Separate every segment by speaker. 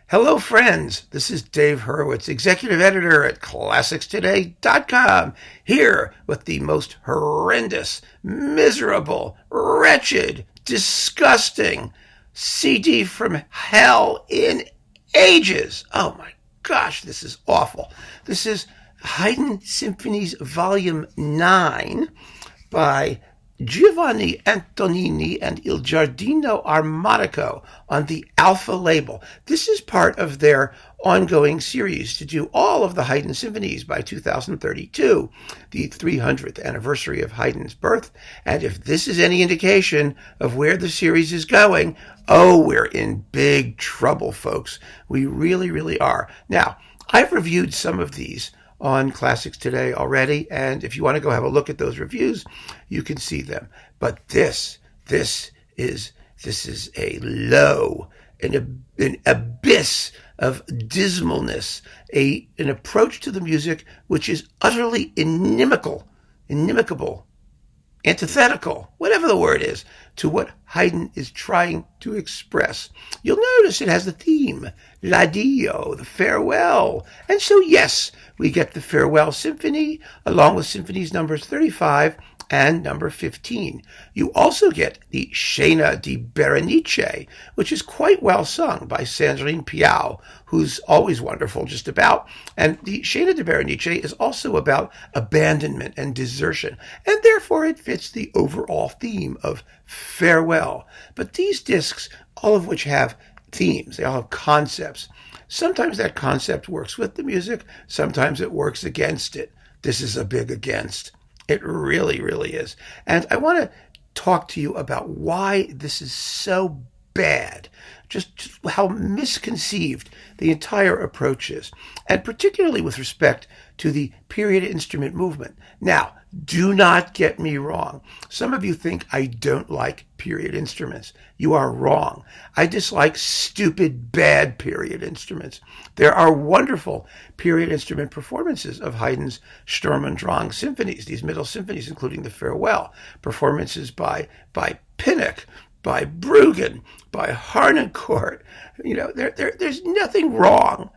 Speaker 1: Hello, friends. This is Dave Hurwitz, executive editor at ClassicsToday.com, here with the most horrendous, miserable, wretched, disgusting CD from hell in ages. Oh my gosh, this is awful. This is Haydn Symphonies Volume 9 by Giovanni Antonini and Il Giardino Armonico on the Alpha label. This is part of their ongoing series to do all of the Haydn symphonies by 2032, the 300th anniversary of Haydn's birth. And if this is any indication of where the series is going, oh, we're in big trouble, folks. We really, really are. Now, I've reviewed some of these on Classics Today already, and if you want to go have a look at those reviews, you can see them. But this is a an abyss of dismalness, an approach to the music which is utterly inimical, antithetical, whatever the word is, to what Haydn is trying to express. You'll notice it has the theme, l'addio, the farewell. And so, yes, we get the Farewell Symphony, along with symphonies numbers 35 and number 15. You also get the Scena di Berenice, which is quite well sung by Sandrine Piau, who's always wonderful just about. And the Scena di Berenice is also about abandonment and desertion, and therefore it fits the overall theme of farewell. But these discs, all of which have themes, they all have concepts. Sometimes that concept works with the music, sometimes it works against it. This is a big against. It really, really is. And I want to talk to you about why this is so bad, just how misconceived the entire approach is, and particularly with respect to the period instrument movement. Now, do not get me wrong. Some of you think I don't like period instruments. You are wrong. I dislike stupid, bad period instruments. There are wonderful period instrument performances of Haydn's Sturm und Drang symphonies, these middle symphonies, including the Farewell, performances by Pinnock, by Bruggen, by Harnoncourt. There's nothing wrong,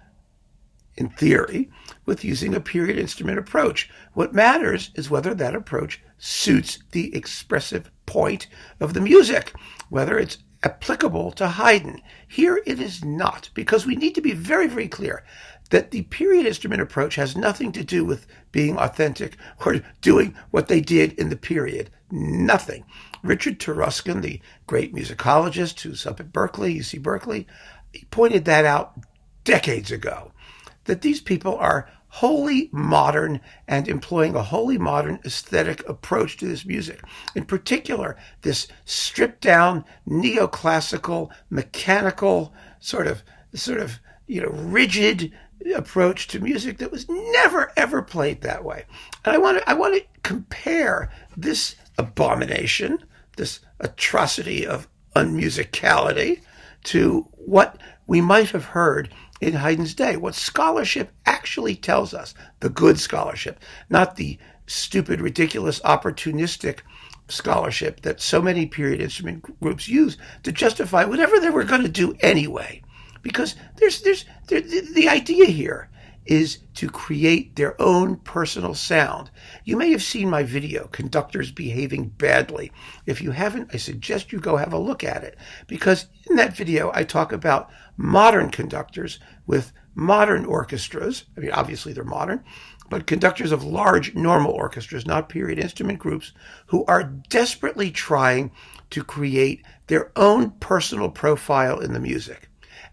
Speaker 1: in theory, with using a period instrument approach. What matters is whether that approach suits the expressive point of the music, whether it's applicable to Haydn. Here it is not, because we need to be very, very clear that the period instrument approach has nothing to do with being authentic or doing what they did in the period. Nothing. Richard Taruskin, the great musicologist who's up at Berkeley, UC Berkeley, he pointed that out decades ago, that these people are wholly modern and employing a wholly modern aesthetic approach to this music. In particular, this stripped down, neoclassical, mechanical, sort of, rigid approach to music that was never, ever played that way. And I want to compare this abomination, this atrocity of unmusicality, to what we might have heard in Haydn's day, what scholarship actually tells us, the good scholarship, not the stupid, ridiculous, opportunistic scholarship that so many period instrument groups use to justify whatever they were going to do anyway. Because the idea here is to create their own personal sound. You may have seen my video, Conductors Behaving Badly. If you haven't, I suggest you go have a look at it, because in that video I talk about modern conductors with modern orchestras. I mean, obviously they're modern, but conductors of large normal orchestras, not period instrument groups, who are desperately trying to create their own personal profile in the music.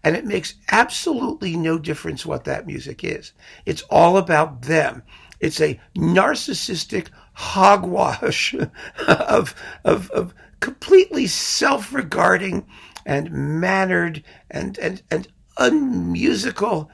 Speaker 1: And it makes absolutely no difference what that music is. It's all about them. It's a narcissistic hogwash of completely self-regarding and mannered and unmusical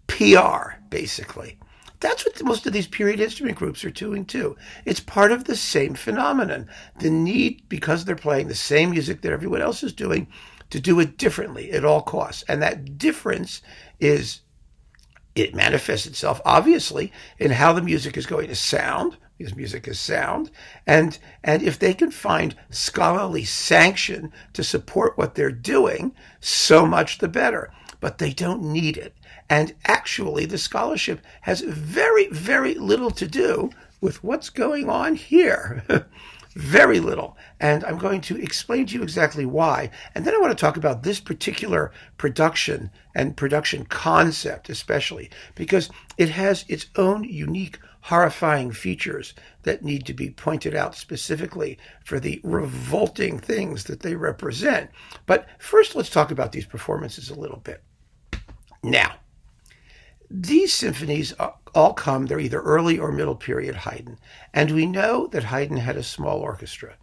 Speaker 1: PR, basically. That's what most of these period instrument groups are doing too. It's part of the same phenomenon. The need, because they're playing the same music that everyone else is doing, to do it differently at all costs. And that difference it manifests itself obviously in how the music is going to sound, because music is sound, and if they can find scholarly sanction to support what they're doing, so much the better. but they don't need it. And actually, the scholarship has very, very little to do with what's going on here. Very little. And I'm going to explain to you exactly why. And then I want to talk about this particular production and production concept especially, because it has its own unique, horrifying features that need to be pointed out specifically for the revolting things that they represent. But first, let's talk about these performances a little bit. Now, these symphonies all come, they're either early or middle period Haydn. And we know that Haydn had a small orchestra.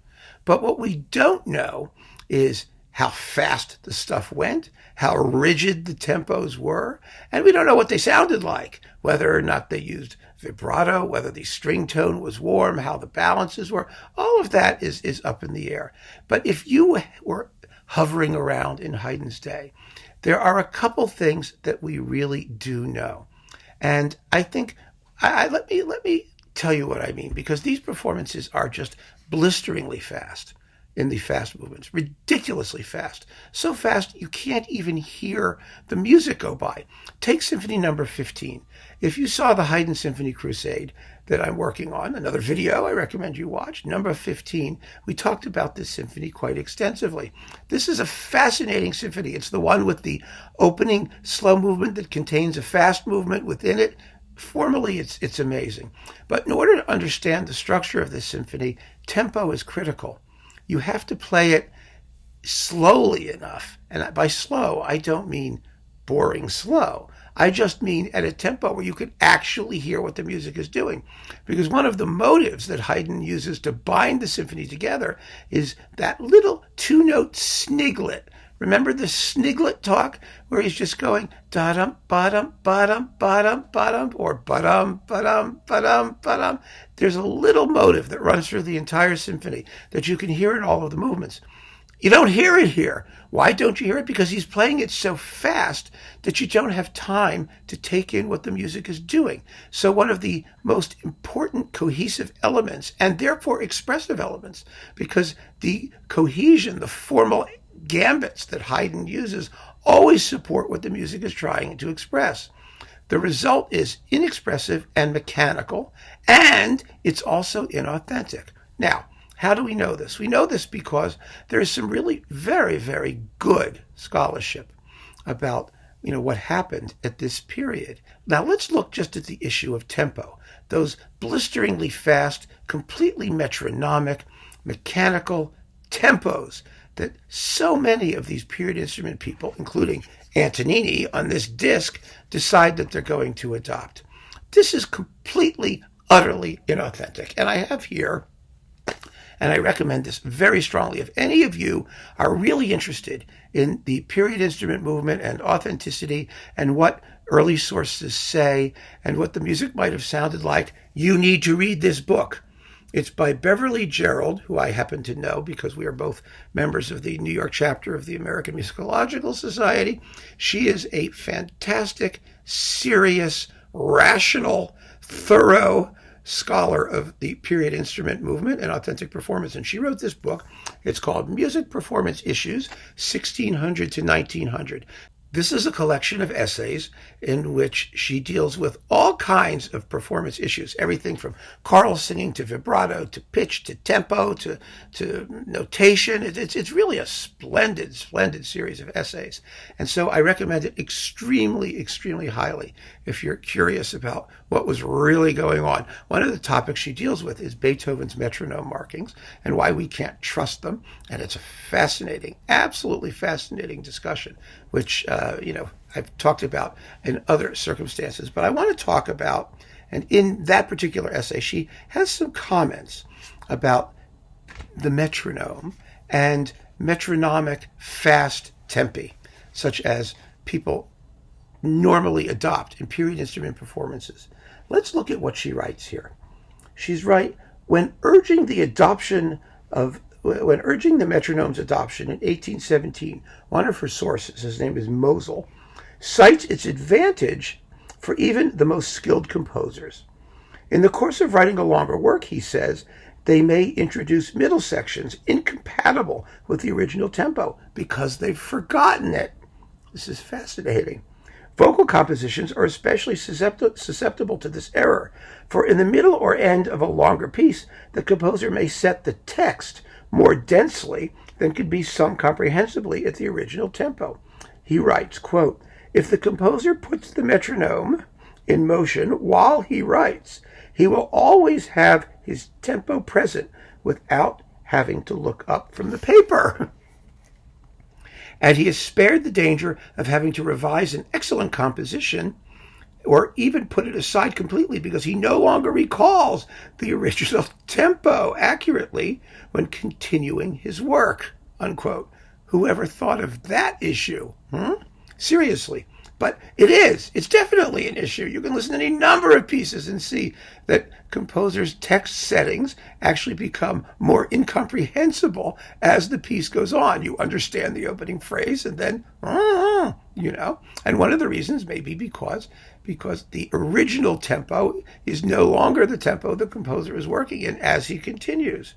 Speaker 1: But what we don't know is how fast the stuff went, how rigid the tempos were, and we don't know what they sounded like, whether or not they used vibrato, whether the string tone was warm, how the balances were. All of that is up in the air. But if you were hovering around in Haydn's day, there are a couple things that we really do know. And I think, let me tell you what I mean, because these performances are just blisteringly fast in the fast movements, ridiculously fast. So fast you can't even hear the music go by. Take Symphony number 15. If you saw the Haydn Symphony Crusade that I'm working on, another video I recommend you watch, number 15, we talked about this symphony quite extensively. This is a fascinating symphony. It's the one with the opening slow movement that contains a fast movement within it. Formally, it's amazing. But in order to understand the structure of this symphony, tempo is critical. You have to play it slowly enough. And by slow, I don't mean boring slow. I just mean at a tempo where you can actually hear what the music is doing. Because one of the motives that Haydn uses to bind the symphony together is that little two-note sniglet. Remember the sniglet talk where he's just going da-dum, ba-dum, ba-dum, ba-dum, ba-dum, or ba-dum, ba-dum, ba-dum, ba-dum. There's a little motive that runs through the entire symphony that you can hear in all of the movements. You don't hear it here. Why don't you hear it? Because he's playing it so fast that you don't have time to take in what the music is doing. So one of the most important cohesive elements, and therefore expressive elements, because the cohesion, the formal gambits that Haydn uses always support what the music is trying to express. The result is inexpressive and mechanical, and it's also inauthentic. Now, how do we know this? We know this because there is some really very, very good scholarship about, what happened at this period. Now, let's look just at the issue of tempo. Those blisteringly fast, completely metronomic, mechanical tempos that so many of these period instrument people, including Antonini on this disc, decide that they're going to adopt. This is completely, utterly inauthentic. And I have here, and I recommend this very strongly, if any of you are really interested in the period instrument movement and authenticity and what early sources say and what the music might have sounded like, you need to read this book. It's by Beverly Gerald, who I happen to know because we are both members of the New York chapter of the American Musicological Society. She is a fantastic, serious, rational, thorough scholar of the period instrument movement and authentic performance. And she wrote this book. It's called Music Performance Issues, 1600 to 1900. This is a collection of essays in which she deals with all kinds of performance issues, everything from choral singing to vibrato to pitch to tempo to notation. It's really a splendid, splendid series of essays. And so I recommend it extremely, extremely highly if you're curious about what was really going on. One of the topics she deals with is Beethoven's metronome markings and why we can't trust them. And it's a fascinating, absolutely fascinating discussion, which I've talked about in other circumstances. But I want to talk about, and in that particular essay, she has some comments about the metronome and metronomic fast tempi, such as people normally adopt in period instrument performances. Let's look at what she writes here. She's right, when urging the metronome's adoption in 1817, one of her sources, his name is Mosel, cites its advantage for even the most skilled composers. In the course of writing a longer work, he says, they may introduce middle sections incompatible with the original tempo because they've forgotten it. This is fascinating. Vocal compositions are especially susceptible to this error, for in the middle or end of a longer piece, the composer may set the text more densely than could be sung comprehensibly at the original tempo. He writes, quote, "If the composer puts the metronome in motion while he writes, he will always have his tempo present without having to look up from the paper." And he is spared the danger of having to revise an excellent composition or even put it aside completely because he no longer recalls the original tempo accurately when continuing his work, unquote. Whoever thought of that issue? Seriously. But it's definitely an issue. You can listen to any number of pieces and see that composers' text settings actually become more incomprehensible as the piece goes on. You understand the opening phrase and then, and one of the reasons may be because the original tempo is no longer the tempo the composer is working in as he continues.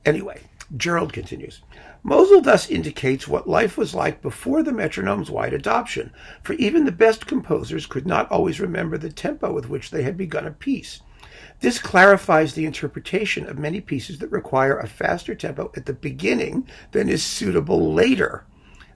Speaker 1: Anyway, Gerald continues. Moseley thus indicates what life was like before the metronome's wide adoption, for even the best composers could not always remember the tempo with which they had begun a piece. This clarifies the interpretation of many pieces that require a faster tempo at the beginning than is suitable later.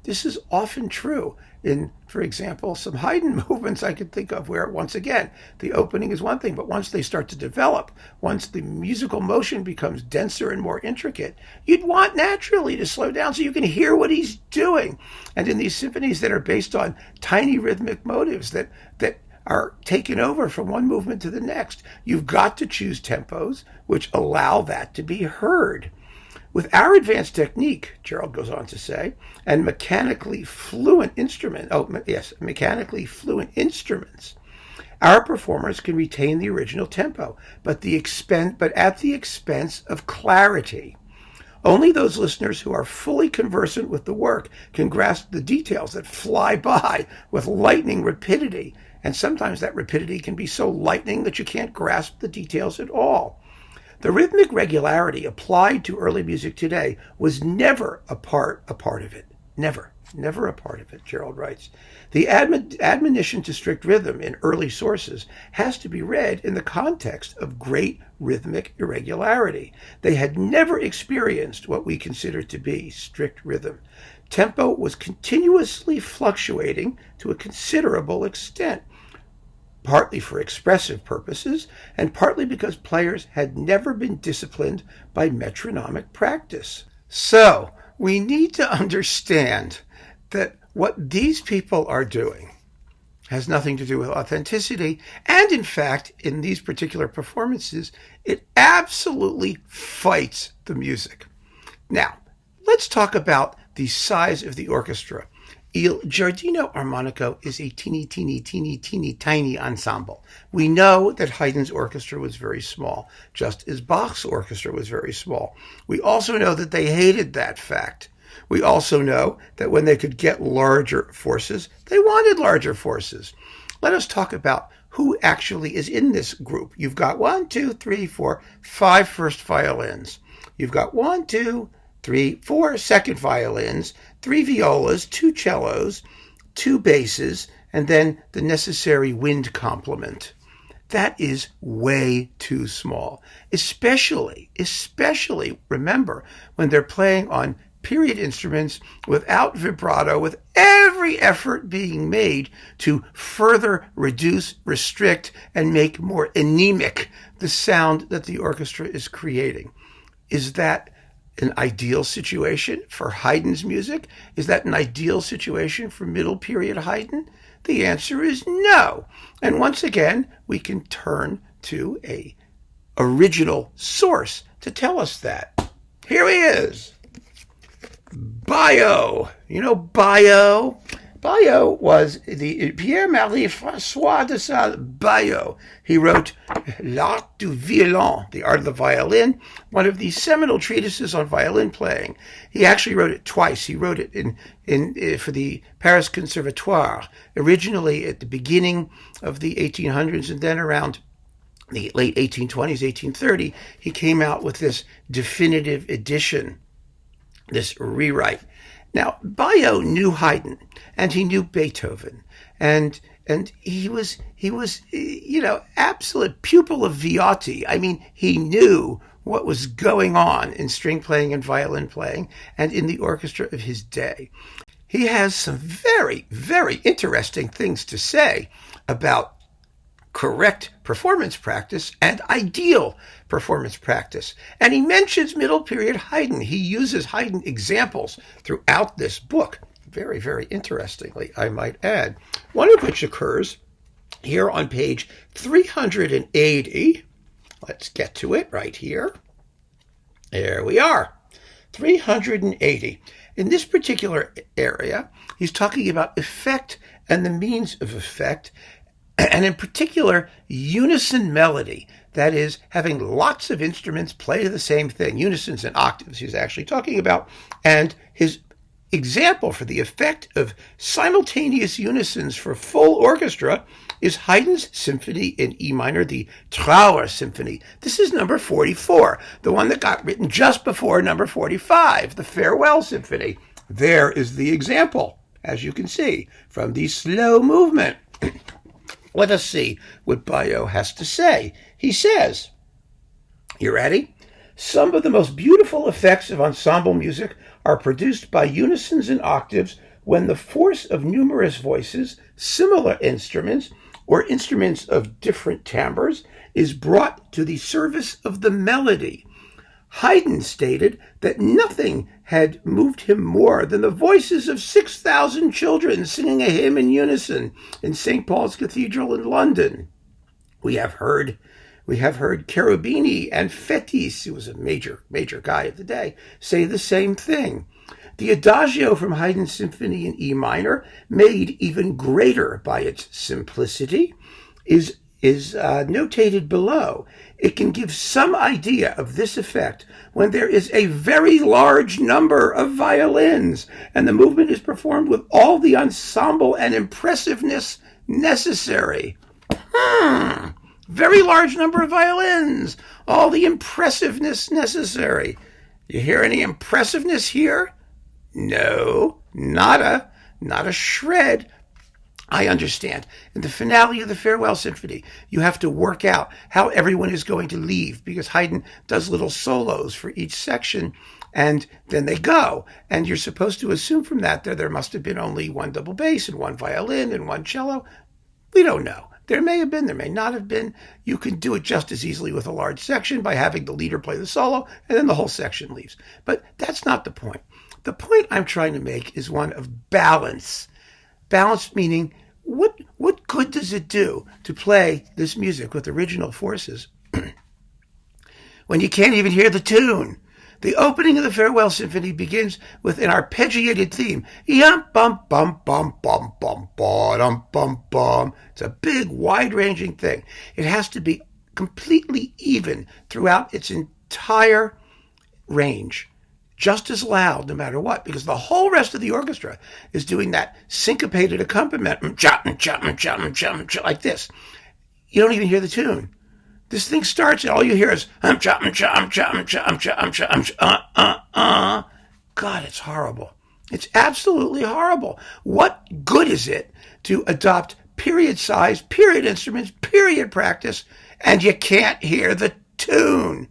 Speaker 1: This is often true in, for example, some Haydn movements I could think of where, once again, the opening is one thing, but once they start to develop, once the musical motion becomes denser and more intricate, you'd want naturally to slow down so you can hear what he's doing. And in these symphonies that are based on tiny rhythmic motives that are taken over from one movement to the next, you've got to choose tempos which allow that to be heard. With our advanced technique, Gerald goes on to say, and mechanically fluent instruments, our performers can retain the original tempo, but at the expense of clarity. Only those listeners who are fully conversant with the work can grasp the details that fly by with lightning rapidity, and sometimes that rapidity can be so lightning that you can't grasp the details at all. The rhythmic regularity applied to early music today was never a part of it. Never a part of it, Gerald writes. The admonition to strict rhythm in early sources has to be read in the context of great rhythmic irregularity. They had never experienced what we consider to be strict rhythm. Tempo was continuously fluctuating to a considerable extent, partly for expressive purposes, and partly because players had never been disciplined by metronomic practice. So, we need to understand that what these people are doing has nothing to do with authenticity, and in fact, in these particular performances, it absolutely fights the music. Now, let's talk about the size of the orchestra. Il Giardino Armonico is a teeny tiny ensemble. We know that Haydn's orchestra was very small, just as Bach's orchestra was very small. We also know that they hated that fact. We also know that when they could get larger forces, they wanted larger forces. Let us talk about who actually is in this group. You've got 5 first violins. You've got 4 second violins, 3 violas, 2 cellos, 2 basses, and then the necessary wind complement. That is way too small. Especially, remember, when they're playing on period instruments without vibrato, with every effort being made to further reduce, restrict, and make more anemic the sound that the orchestra is creating. Is that an ideal situation for Haydn's music? Is that an ideal situation for middle period Haydn? The answer is no. And once again, we can turn to a original source to tell us that. Here he is. Baillot. You know Baillot? Baillot was the Pierre-Marie François de Baillot. He wrote L'Art du Violon, The Art of the Violin, one of the seminal treatises on violin playing. He actually wrote it twice. He wrote it for the Paris Conservatoire, originally at the beginning of the 1800s, and then around the late 1820s, 1830, he came out with this definitive edition, this rewrite. Now, Baio knew Haydn, and he knew Beethoven, and he was absolute pupil of Viotti. I mean, he knew what was going on in string playing and violin playing and in the orchestra of his day. He has some very, very interesting things to say about correct performance practice and ideal performance practice. And he mentions middle period Haydn. He uses Haydn examples throughout this book, very, very interestingly, I might add, one of which occurs here on page 380. Let's get to it right here. There we are, 380. In this particular area, he's talking about effect and the means of effect, and in particular, unison melody. That is, having lots of instruments play the same thing. Unisons and octaves he's actually talking about. And his example for the effect of simultaneous unisons for full orchestra is Haydn's symphony in E minor, the Trauer Symphony. This is number 44, the one that got written just before number 45, the Farewell Symphony. There is the example, as you can see, from the slow movement. Let us see what Baio has to say. He says, you ready? Some of the most beautiful effects of ensemble music are produced by unisons and octaves when the force of numerous voices, similar instruments, or instruments of different timbres is brought to the service of the melody. Haydn stated that nothing had moved him more than the voices of 6,000 children singing a hymn in unison in St. Paul's Cathedral in London. We have heard Cherubini and Fétis, who was a major guy of the day, say the same thing. The Adagio from Haydn's Symphony in E minor, made even greater by its simplicity, is notated below. It can give some idea of this effect when there is a very large number of violins and the movement is performed with all the ensemble and impressiveness necessary. Very large number of violins, all the impressiveness necessary. You hear any impressiveness here? No, not a shred. I understand. In the finale of the Farewell Symphony, you have to work out how everyone is going to leave because Haydn does little solos for each section and then they go. And you're supposed to assume from that there must have been only one double bass and one violin and one cello. We don't know. There may have been, there may not have been. You can do it just as easily with a large section by having the leader play the solo and then the whole section leaves. But that's not the point. The point I'm trying to make is one of balance. Balance meaning, what good does it do to play this music with original forces when you can't even hear the tune? The opening of the Farewell Symphony begins with an arpeggiated theme. Yum bum bum bum bum bum bum bum bum. It's a big, wide-ranging thing. It has to be completely even throughout its entire range. Just as loud no matter what, because the whole rest of the orchestra is doing that syncopated accompaniment, like this. You don't even hear the tune. This thing starts and all you hear is God, it's horrible. It's absolutely horrible. What good is it to adopt period size, period instruments, period practice, and you can't hear the tune?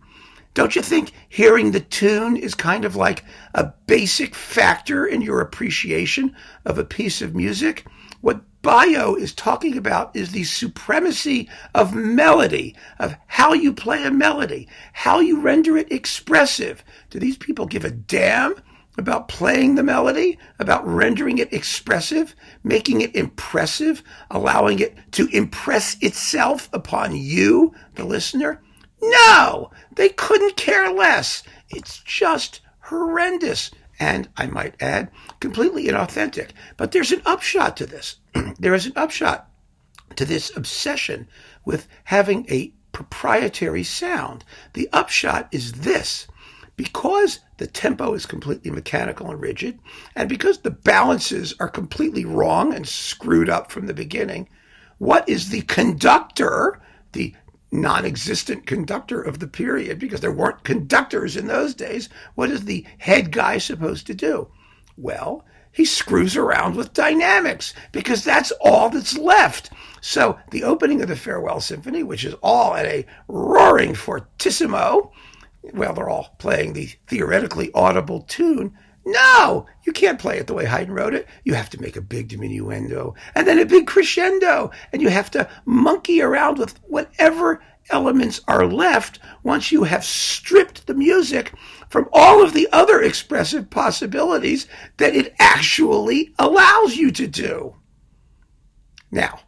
Speaker 1: Don't you think hearing the tune is kind of like a basic factor in your appreciation of a piece of music? What Baio is talking about is the supremacy of melody, of how you play a melody, how you render it expressive. Do these people give a damn about playing the melody, about rendering it expressive, making it impressive, allowing it to impress itself upon you, the listener? No, they couldn't care less. It's just horrendous. And, I might add, completely inauthentic. But there's an upshot to this. There is an upshot to this obsession with having a proprietary sound. The upshot is this. Because the tempo is completely mechanical and rigid, and because the balances are completely wrong and screwed up from the beginning, what is the conductor, the non-existent conductor of the period, because there weren't conductors in those days, what is the head guy supposed to do? Well, he screws around with dynamics because that's all that's left. So the opening of the Farewell Symphony, which is all at a roaring fortissimo, well, they're all playing the theoretically audible tune. No, you can't play it the way Haydn wrote it. You have to make a big diminuendo and then a big crescendo, and you have to monkey around with whatever elements are left once you have stripped the music from all of the other expressive possibilities that it actually allows you to do. Now,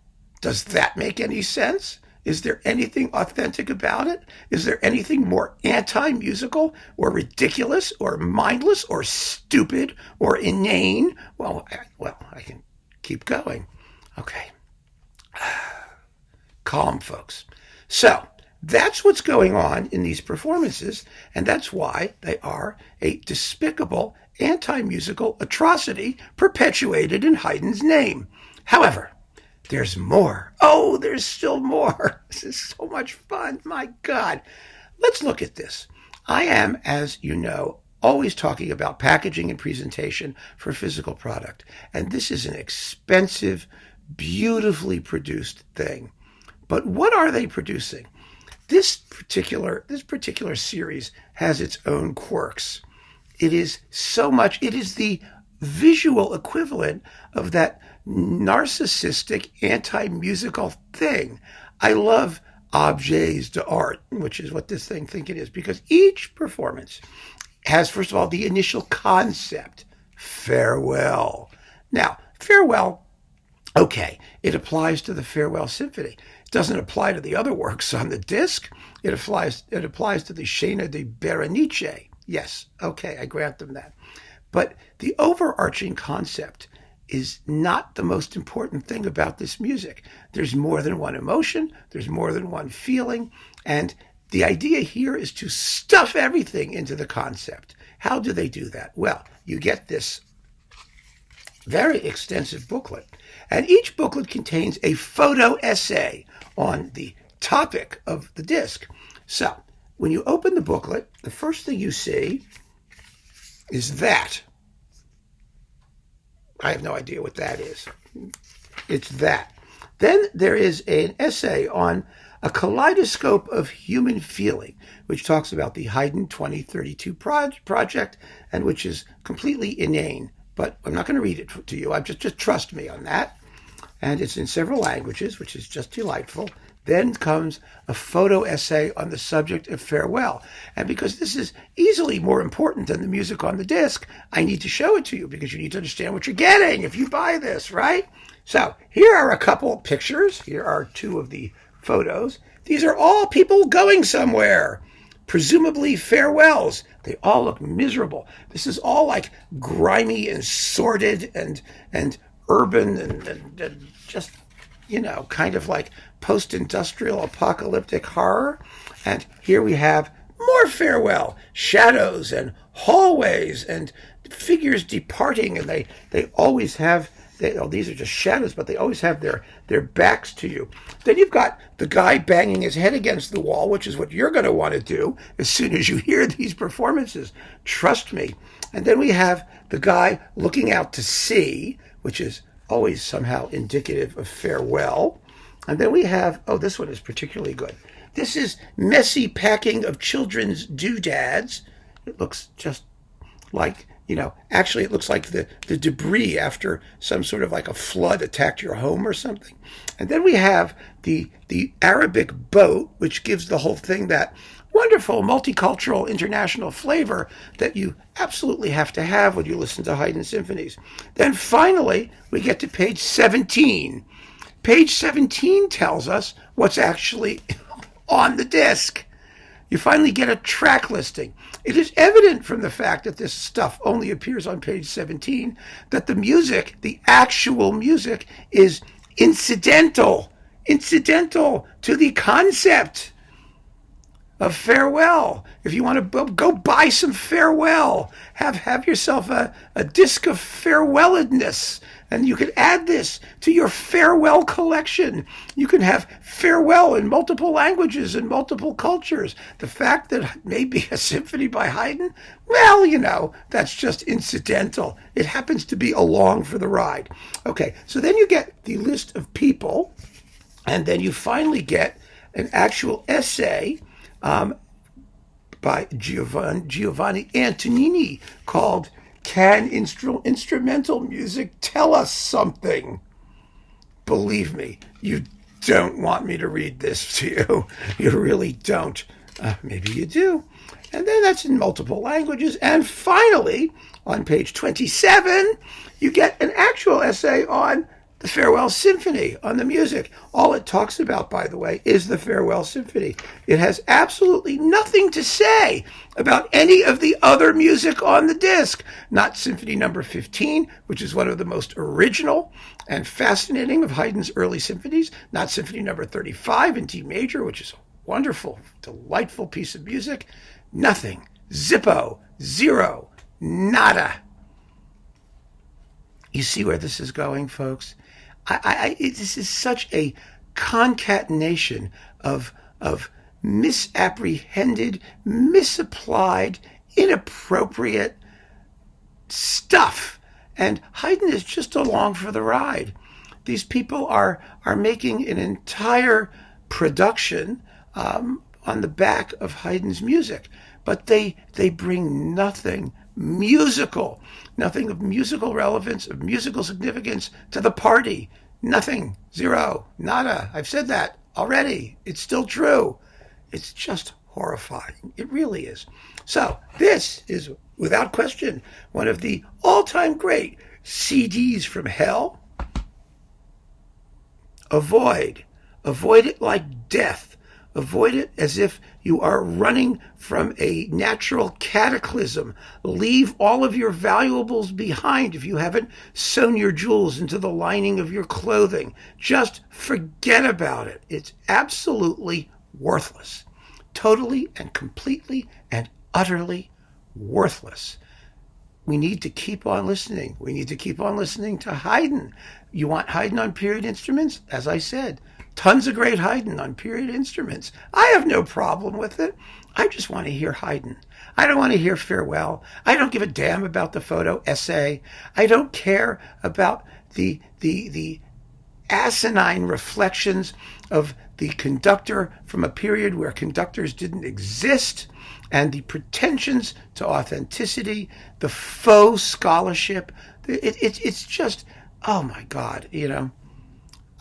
Speaker 1: does that make any sense? Is there anything authentic about it? Is there anything more anti-musical or ridiculous or mindless or stupid or inane? Well, I can keep going. Okay. Calm, folks. So that's what's going on in these performances, and that's why they are a despicable anti-musical atrocity perpetuated in Haydn's name. However, there's more. Oh, there's still more. This is so much fun. My God. Let's look at this. I am, as you know, always talking about packaging and presentation for physical product. And this is an expensive, beautifully produced thing. But what are they producing? This particular series has its own quirks. It is so much, it is the visual equivalent of that narcissistic anti-musical thing. I love objets d'art, which is what this thing think it is, because each performance has, first of all, the initial concept, farewell. Now, farewell, okay, it applies to the Farewell Symphony. It doesn't apply to the other works on the disc. It applies to the Scena di Berenice. Yes, okay, I grant them that. But the overarching concept is not the most important thing about this music. There's more than one emotion, there's more than one feeling, and the idea here is to stuff everything into the concept. How do they do that? Well, you get this very extensive booklet, and each booklet contains a photo essay on the topic of the disc. So, when you open the booklet, the first thing you see is that. I have no idea what that is. It's that. Then there is an essay on a kaleidoscope of human feeling, which talks about the Haydn 2032 project, and which is completely inane. But I'm not going to read it to you. Just trust me on that. And it's in several languages, which is just delightful. Then comes a photo essay on the subject of farewell. And because this is easily more important than the music on the disc, I need to show it to you because you need to understand what you're getting if you buy this, right? So here are a couple pictures. Here are two of the photos. These are all people going somewhere, presumably farewells. They all look miserable. This is all like grimy and sordid and urban and just, you know, kind of like post-industrial apocalyptic horror. And here we have more farewell, shadows and hallways and figures departing, and they always have, these are just shadows, but they always have their backs to you. Then you've got the guy banging his head against the wall, which is what you're going to want to do as soon as you hear these performances. Trust me. And then we have the guy looking out to sea, which is always somehow indicative of farewell. And then we have, oh, this one is particularly good. This is messy packing of children's doodads. It looks just like, you know, actually it looks like the debris after some sort of like a flood attacked your home or something. And then we have the Arabic boat, which gives the whole thing that wonderful multicultural international flavor that you absolutely have to have when you listen to Haydn symphonies. Then finally, we get to page 17. Page 17 tells us what's actually on the disc. You finally get a track listing. It is evident from the fact that this stuff only appears on page 17 that the music, the actual music, is incidental to the concept. of Farewell. If you want to go buy some Farewell, have yourself a disc of Farewelledness, and you can add this to your Farewell collection. You can have Farewell in multiple languages and multiple cultures. The fact that it may be a symphony by Haydn, well, that's just incidental. It happens to be along for the ride. Okay, so then you get the list of people, and then you finally get an actual essay by Giovanni Antonini called "Can Instrumental Music Tell Us Something?" Believe me, you don't want me to read this to you. You really don't. Maybe you do. And then that's in multiple languages. And finally, on page 27, you get an actual essay on the Farewell Symphony, on the music. All it talks about, by the way, is the Farewell Symphony. It has absolutely nothing to say about any of the other music on the disc. Not Symphony number 15, which is one of the most original and fascinating of Haydn's early symphonies. Not Symphony number 35 in D major, which is a wonderful, delightful piece of music. Nothing. Zippo. Zero. Nada. You see where this is going, folks? This is such a concatenation of misapprehended, misapplied, inappropriate stuff. And Haydn is just along for the ride. These people are making an entire production on the back of Haydn's music, but they bring nothing musical, nothing of musical relevance, of musical significance to the party. Nothing. Zero. Nada. I've said that already. It's still true. It's just horrifying. It really is. So this is, without question, one of the all-time great CDs from hell. Avoid it like death. Avoid it as if you are running from a natural cataclysm. Leave all of your valuables behind if you haven't sewn your jewels into the lining of your clothing. Just forget about it. It's absolutely worthless. Totally and completely and utterly worthless. We need to keep on listening. We need to keep on listening to Haydn. You want Haydn on period instruments? As I said, tons of great Haydn on period instruments. I have no problem with it. I just want to hear Haydn. I don't want to hear Farewell. I don't give a damn about the photo essay. I don't care about the asinine reflections of the conductor from a period where conductors didn't exist, and the pretensions to authenticity, the faux scholarship. It's just, oh my God,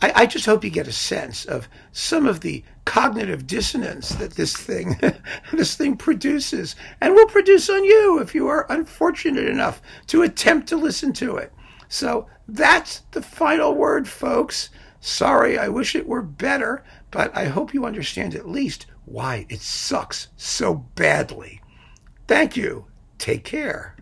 Speaker 1: I just hope you get a sense of some of the cognitive dissonance that this thing produces, and will produce on you if you are unfortunate enough to attempt to listen to it. So that's the final word, folks. Sorry, I wish it were better, but I hope you understand at least why it sucks so badly. Thank you. Take care.